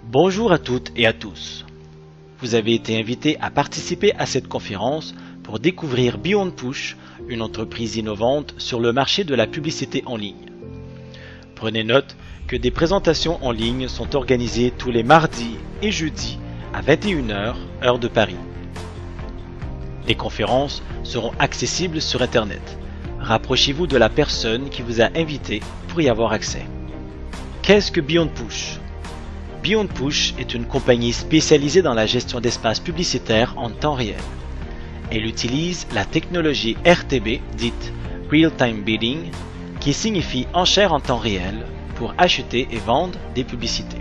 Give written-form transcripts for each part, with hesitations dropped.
Bonjour à toutes et à tous. Vous avez été invité à participer à cette conférence pour découvrir Beyond Push, une entreprise innovante sur le marché de la publicité en ligne. Prenez note que des présentations en ligne sont organisées tous les mardis et jeudis à 21 h, heure de Paris. Les conférences seront accessibles sur Internet. Rapprochez-vous de la personne qui vous a invité pour y avoir accès. Qu'est-ce que Beyond Push? Beyond Push est une compagnie spécialisée dans la gestion d'espaces publicitaires en temps réel. Elle utilise la technologie RTB, dite Real Time Bidding, qui signifie enchère en temps réel, pour acheter et vendre des publicités.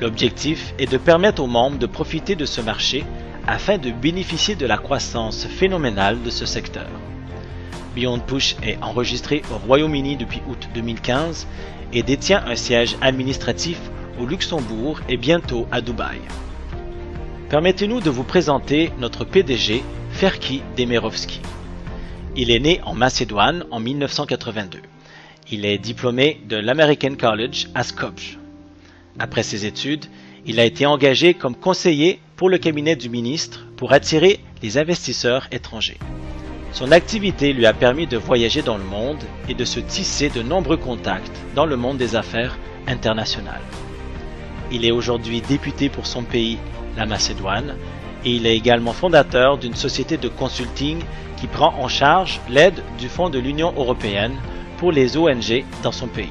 L'objectif est de permettre aux membres de profiter de ce marché afin de bénéficier de la croissance phénoménale de ce secteur. Beyond Push est enregistré au Royaume-Uni depuis août 2015 et détient un siège administratif au Luxembourg et bientôt à Dubaï. Permettez-nous de vous présenter notre PDG, Ferki Demirovski. Il est né en Macédoine en 1982. Il est diplômé de l'American College à Skopje. Après ses études, il a été engagé comme conseiller pour le cabinet du ministre pour attirer les investisseurs étrangers. Son activité lui a permis de voyager dans le monde et de se tisser de nombreux contacts dans le monde des affaires internationales. Il est aujourd'hui député pour son pays, la Macédoine, et il est également fondateur d'une société de consulting qui prend en charge l'aide du Fonds de l'Union européenne pour les ONG dans son pays.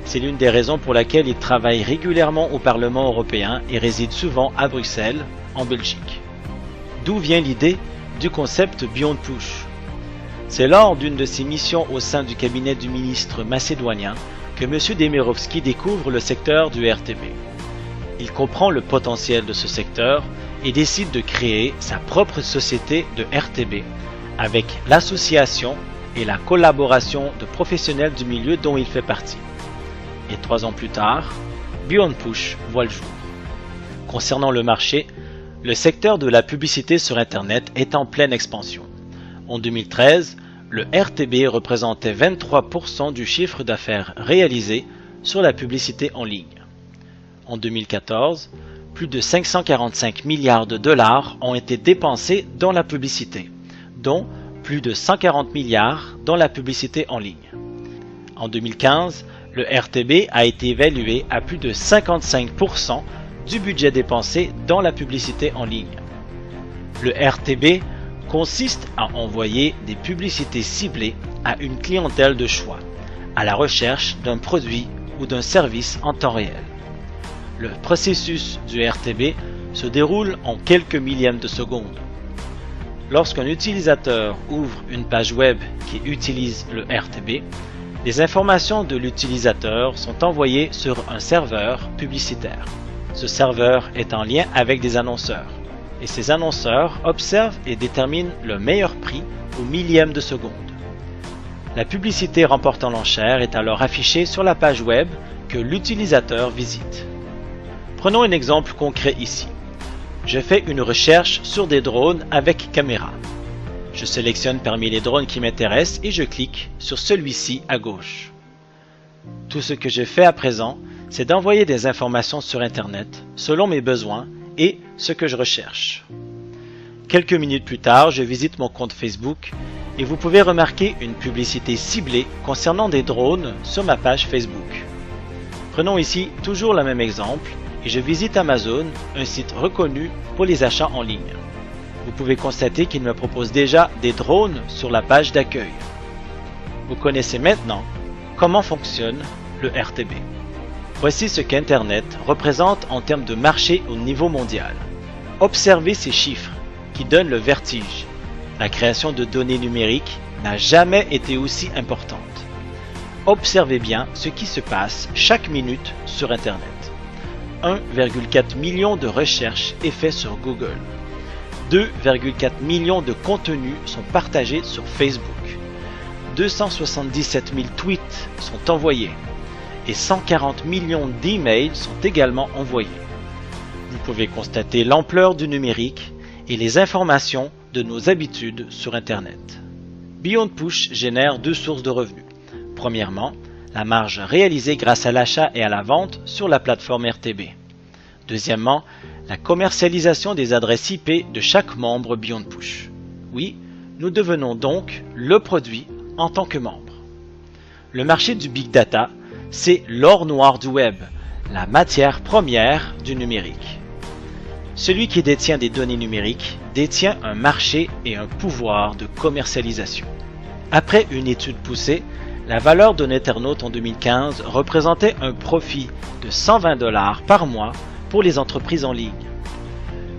C'est l'une des raisons pour laquelle il travaille régulièrement au Parlement européen et réside souvent à Bruxelles, en Belgique. D'où vient l'idée du concept Beyond Push? C'est lors d'une de ses missions au sein du cabinet du ministre macédonien que M. Demirovski découvre le secteur du RTB. Il comprend le potentiel de ce secteur et décide de créer sa propre société de RTB avec l'association et la collaboration de professionnels du milieu dont il fait partie. Et 3 ans plus tard, Beyond Push voit le jour. Concernant le marché, le secteur de la publicité sur Internet est en pleine expansion. En 2013, le RTB représentait 23% du chiffre d'affaires réalisé sur la publicité en ligne. En 2014, plus de 545 milliards de dollars ont été dépensés dans la publicité, dont plus de 140 milliards dans la publicité en ligne. En 2015, le RTB a été évalué à plus de 55% du budget dépensé dans la publicité en ligne. Le RTB consiste à envoyer des publicités ciblées à une clientèle de choix, à la recherche d'un produit ou d'un service en temps réel. Le processus du RTB se déroule en quelques millièmes de seconde. Lorsqu'un utilisateur ouvre une page web qui utilise le RTB, les informations de l'utilisateur sont envoyées sur un serveur publicitaire. Ce serveur est en lien avec des annonceurs, et ces annonceurs observent et déterminent le meilleur prix au millième de seconde. La publicité remportant l'enchère est alors affichée sur la page web que l'utilisateur visite. Prenons un exemple concret ici. Je fais une recherche sur des drones avec caméra. Je sélectionne parmi les drones qui m'intéressent et je clique sur celui-ci à gauche. Tout ce que je fais à présent, c'est d'envoyer des informations sur Internet selon mes besoins et ce que je recherche. Quelques minutes plus tard, je visite mon compte Facebook et vous pouvez remarquer une publicité ciblée concernant des drones sur ma page Facebook. Prenons ici toujours le même exemple et je visite Amazon, un site reconnu pour les achats en ligne. Vous pouvez constater qu'il me propose déjà des drones sur la page d'accueil. Vous connaissez maintenant comment fonctionne le RTB. Voici ce qu'Internet représente en termes de marché au niveau mondial. Observez ces chiffres qui donnent le vertige. La création de données numériques n'a jamais été aussi importante. Observez bien ce qui se passe chaque minute sur Internet. 1,4 million de recherches est fait sur Google. 2,4 millions de contenus sont partagés sur Facebook. 277 000 tweets sont envoyés et 140 millions d'emails sont également envoyés. Vous pouvez constater l'ampleur du numérique et les informations de nos habitudes sur Internet. Beyond Push génère 2 sources de revenus. Premièrement, la marge réalisée grâce à l'achat et à la vente sur la plateforme RTB. Deuxièmement, la commercialisation des adresses IP de chaque membre Beyond Push. Oui, nous devenons donc le produit en tant que membre. Le marché du Big Data, c'est l'or noir du web, la matière première du numérique. Celui qui détient des données numériques détient un marché et un pouvoir de commercialisation. Après une étude poussée, la valeur d'un internaute en 2015 représentait un profit de 120 $ par mois pour les entreprises en ligne.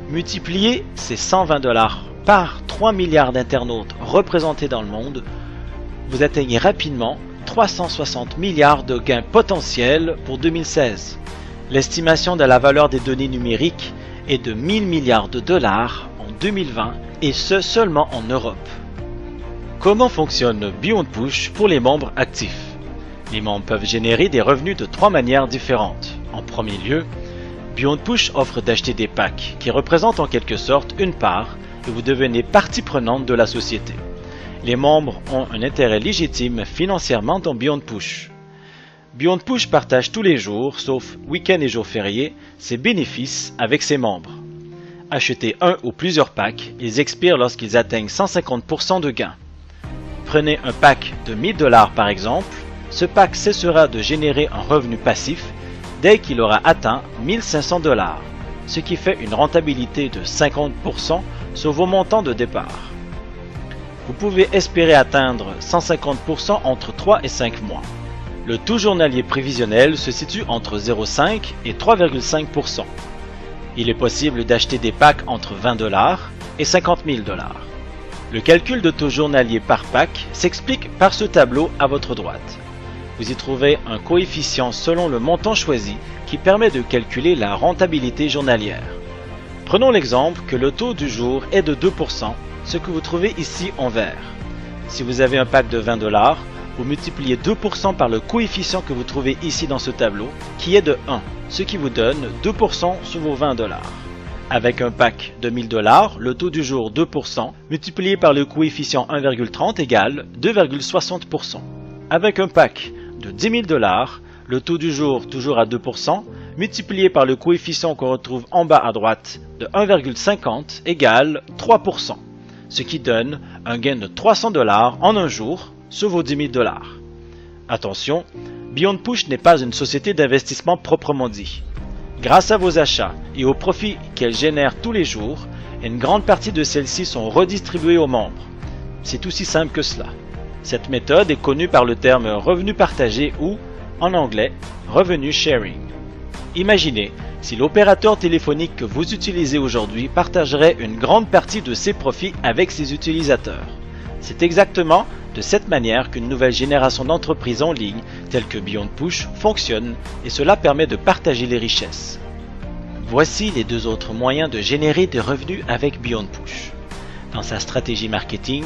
Multipliez ces 120 $ par 3 milliards d'internautes représentés dans le monde, vous atteignez rapidement 360 milliards de gains potentiels pour 2016. L'estimation de la valeur des données numériques est de 1000 milliards de dollars en 2020 et ce seulement en Europe. Comment fonctionne Beyond Push pour les membres actifs? Les membres peuvent générer des revenus de 3 manières différentes. En premier lieu, Beyond Push offre d'acheter des packs qui représentent en quelque sorte une part et vous devenez partie prenante de la société. Les membres ont un intérêt légitime financièrement dans Beyond Push. Beyond Push partage tous les jours, sauf week-ends et jours fériés, ses bénéfices avec ses membres. Achetez un ou plusieurs packs, ils expirent lorsqu'ils atteignent 150% de gains. Prenez un pack de 1000 $ par exemple, ce pack cessera de générer un revenu passif dès qu'il aura atteint 1500 $, ce qui fait une rentabilité de 50% sur vos montants de départ. Vous pouvez espérer atteindre 150% entre 3 et 5 mois. Le taux journalier prévisionnel se situe entre 0,5 et 3,5%. Il est possible d'acheter des packs entre 20 $ et 50 000 $. Le calcul de taux journalier par pack s'explique par ce tableau à votre droite. Vous y trouvez un coefficient selon le montant choisi qui permet de calculer la rentabilité journalière. Prenons l'exemple que le taux du jour est de 2%, ce que vous trouvez ici en vert. Si vous avez un pack de 20 $, vous multipliez 2% par le coefficient que vous trouvez ici dans ce tableau, qui est de 1, ce qui vous donne 2% sur vos 20 $. Avec un pack de 1000 $, le taux du jour 2%, multiplié par le coefficient 1,30 égale 2,60%. Avec un pack de 10 000 $, le taux du jour toujours à 2%, multiplié par le coefficient qu'on retrouve en bas à droite de 1,50 égale 3%, ce qui donne un gain de 300 $ en un jour sur vos 10 000 $. Attention, Beyond Push n'est pas une société d'investissement proprement dit. Grâce à vos achats et aux profits qu'elle génère tous les jours, une grande partie de celles-ci sont redistribuées aux membres. C'est aussi simple que cela. Cette méthode est connue par le terme revenu partagé ou, en anglais, revenue sharing. Imaginez si l'opérateur téléphonique que vous utilisez aujourd'hui partagerait une grande partie de ses profits avec ses utilisateurs. C'est exactement de cette manière qu'une nouvelle génération d'entreprises en ligne, telles que Beyond Push, fonctionne et cela permet de partager les richesses. Voici les deux autres moyens de générer des revenus avec Beyond Push. Dans sa stratégie marketing,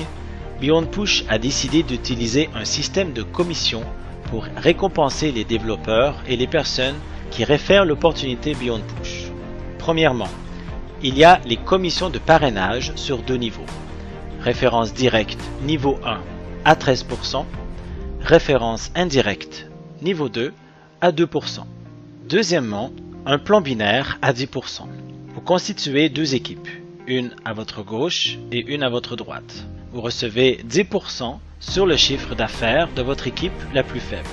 Beyond Push a décidé d'utiliser un système de commission pour récompenser les développeurs et les personnes qui réfèrent l'opportunité Beyond Push. Premièrement, il y a les commissions de parrainage sur deux niveaux. Référence directe niveau 1 à 13%, référence indirecte niveau 2 à 2%. Deuxièmement, un plan binaire à 10%. Vous constituez deux équipes, une à votre gauche et une à votre droite. Vous recevez 10% sur le chiffre d'affaires de votre équipe la plus faible.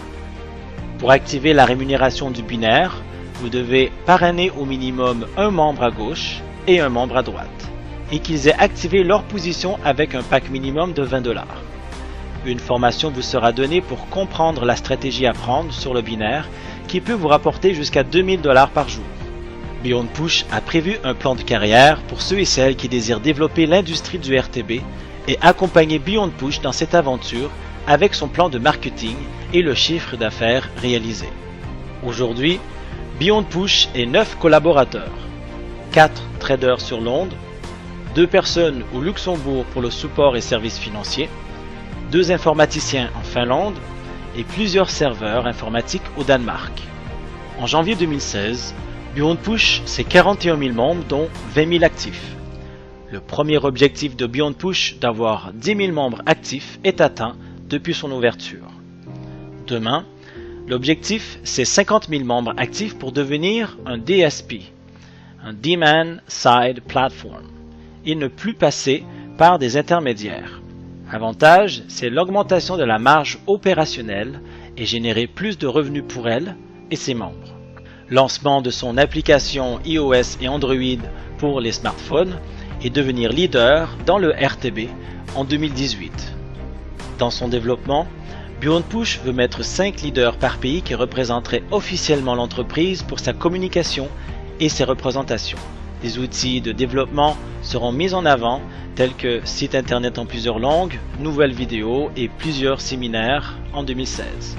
Pour activer la rémunération du binaire, vous devez parrainer au minimum un membre à gauche et un membre à droite, et qu'ils aient activé leur position avec un pack minimum de 20 $. Une formation vous sera donnée pour comprendre la stratégie à prendre sur le binaire qui peut vous rapporter jusqu'à 2000 $ par jour. Beyond Push a prévu un plan de carrière pour ceux et celles qui désirent développer l'industrie du RTB et accompagner Beyond Push dans cette aventure avec son plan de marketing et le chiffre d'affaires réalisé. Aujourd'hui, Beyond Push est 9 collaborateurs, 4 traders sur Londres, 2 personnes au Luxembourg pour le support et services financiers, 2 informaticiens en Finlande et plusieurs serveurs informatiques au Danemark. En janvier 2016, Beyond Push, c'est 41 000 membres dont 20 000 actifs. Le premier objectif de Beyond Push d'avoir 10 000 membres actifs est atteint depuis son ouverture. Demain, L'objectif, c'est 50 000 membres actifs pour devenir un DSP, un Demand Side Platform, et ne plus passer par des intermédiaires. Avantage, c'est l'augmentation de la marge opérationnelle et générer plus de revenus pour elle et ses membres. Lancement de son application iOS et Android pour les smartphones et devenir leader dans le RTB en 2018. Dans son développement, Beyond Push veut mettre 5 leaders par pays qui représenteraient officiellement l'entreprise pour sa communication et ses représentations. Des outils de développement seront mis en avant tels que site internet en plusieurs langues, nouvelles vidéos et plusieurs séminaires en 2016.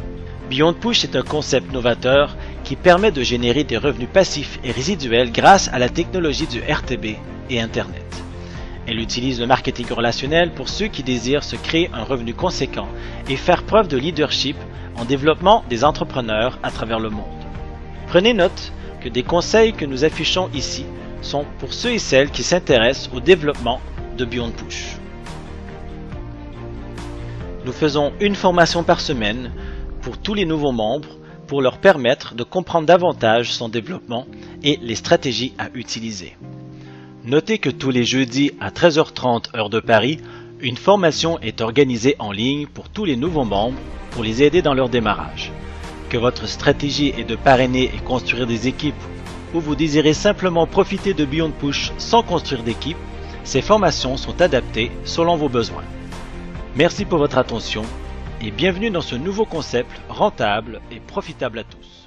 Beyond Push est un concept novateur qui permet de générer des revenus passifs et résiduels grâce à la technologie du RTB et Internet. Elle utilise le marketing relationnel pour ceux qui désirent se créer un revenu conséquent et faire preuve de leadership en développement des entrepreneurs à travers le monde. Prenez note que des conseils que nous affichons ici sont pour ceux et celles qui s'intéressent au développement de Beyond Push. Nous faisons une formation par semaine pour tous les nouveaux membres pour leur permettre de comprendre davantage son développement et les stratégies à utiliser. Notez que tous les jeudis à 13h30 heure de Paris, une formation est organisée en ligne pour tous les nouveaux membres pour les aider dans leur démarrage. Que votre stratégie est de parrainer et construire des équipes ou vous désirez simplement profiter de Beyond Push sans construire d'équipe, ces formations sont adaptées selon vos besoins. Merci pour votre attention et bienvenue dans ce nouveau concept rentable et profitable à tous.